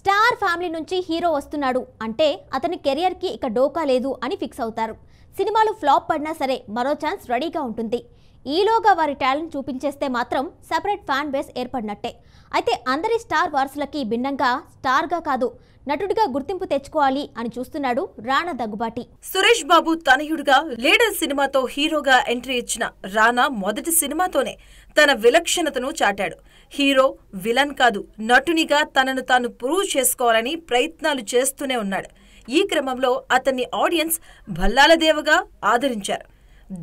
Star family నుంచి hero వస్తున్నాడు అంటే అతని కెరియర్కి ఇక డోకా లేదు అని ఫిక్స్ అవుతారు. సినిమాలు ఫ్లాప్ పడినా సరే మరో ఛాన్స్ రెడీగా ఉంటుంది. ఈలోగా వారి టాలెంట్ చూపించేస్తే మాత్రం సెపరేట్ ఫ్యాన్ బేస్ ఏర్పడినట్టే. అయితే అందరి స్టార్ వారసులకి భిన్నంగా స్టార్గా కాదు నటుడిగా గుర్తింపు తెచ్చుకోవాలి అని చూస్తున్నాడు రానా దగ్గుబాటి. సురేష్ బాబు తనయుడిగా లీడర్ సినిమాతో హీరోగా ఎంట్రీ ఇచ్చిన రానా మొదటి సినిమాతోనే తన విలక్షణతను చాటాడు. హీరో విలన్ కాదు, నటునిగా తనను తాను ప్రూవ్ చేసుకోవాలని ప్రయత్నాలు చేస్తూనే ఉన్నాడు. ఈ క్రమంలో అతన్ని ఆడియన్స్ భల్లాలదేవగా ఆదరించారు.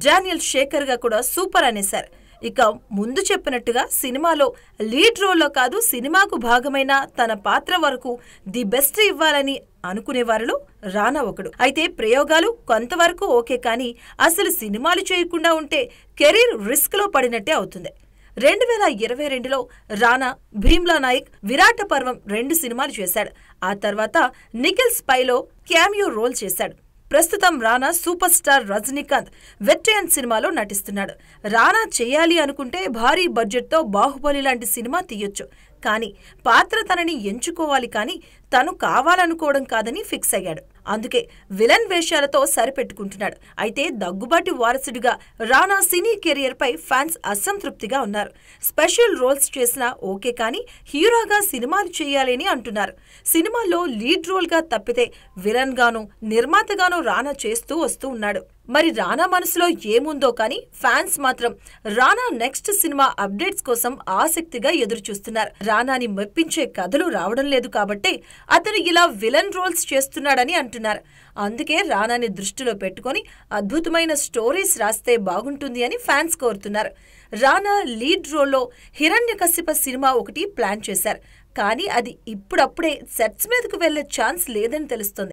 డానియల్ శేఖర్గా కూడా సూపర్ అనేశారు. ఇక ముందు చెప్పినట్టుగా సినిమాలో లీడ్ రోల్లో కాదు, సినిమాకు భాగమైన తన పాత్ర వరకు ది బెస్ట్ ఇవ్వాలని అనుకునేవారిలో రానా ఒకడు. అయితే ప్రయోగాలు కొంతవరకు ఓకే, కానీ అసలు సినిమాలు చేయకుండా ఉంటే కెరీర్ రిస్క్ లో పడినట్టే అవుతుంది. 2022లో రానా భీమ్లా నాయక్, విరాట పర్వం 2 సినిమాలు చేశాడు. ఆ తర్వాత నిఖిల్ స్పైలో క్యామియో రోల్ చేశాడు. ప్రస్తుతం రానా సూపర్ స్టార్ రజనీకాంత్ వెట్రియన్ సినిమాలో నటిస్తున్నాడు. రానా చేయాలి అనుకుంటే భారీ బడ్జెట్తో బాహుబలి లాంటి సినిమా తీయొచ్చు, కానీ పాత్ర తనని ఎంచుకోవాలి, కానీ తను కావాలనుకోవడం కాదని ఫిక్స్ అయ్యాడు. అందుకే విలన్ వేషాలతో సరిపెట్టుకుంటున్నాడు. అయితే దగ్గుబాటి వారసుడిగా రానా సినీ కెరియర్ పై ఫ్యాన్స్ అసంతృప్తిగా ఉన్నారు. స్పెషల్ రోల్స్ చేసినా ఓకే, కానీ హీరోగా సినిమాలు చేయాలని అంటున్నారు. సినిమాల్లో లీడ్ రోల్ గా తప్పితే విలన్ గాను నిర్మాతగాను రానా చేస్తూ వస్తూ ఉన్నాడు. మరి రానా మనసులో ఏముందో కానీ ఫ్యాన్స్ మాత్రం రానా నెక్స్ట్ సినిమా అప్డేట్స్ కోసం ఆసక్తిగా ఎదురు చూస్తున్నారు. రానాని మెప్పించే కథలు రావడం లేదు కాబట్టే అతను ఇలా విలన్ రోల్స్ చేస్తున్నాడని అంటున్నారు. అందుకే రానాని దృష్టిలో పెట్టుకుని అద్భుతమైన స్టోరీస్ రాస్తే బాగుంటుంది అని ఫ్యాన్స్ కోరుతున్నారు. రానా లీడ్ రోల్లో హిరణ్యకశిప సినిమా ఒకటి ప్లాన్ చేశారు, కానీ అది ఇప్పుడప్పుడే సెట్స్ మీదకు వెళ్లే ఛాన్స్ లేదని తెలుస్తుంది.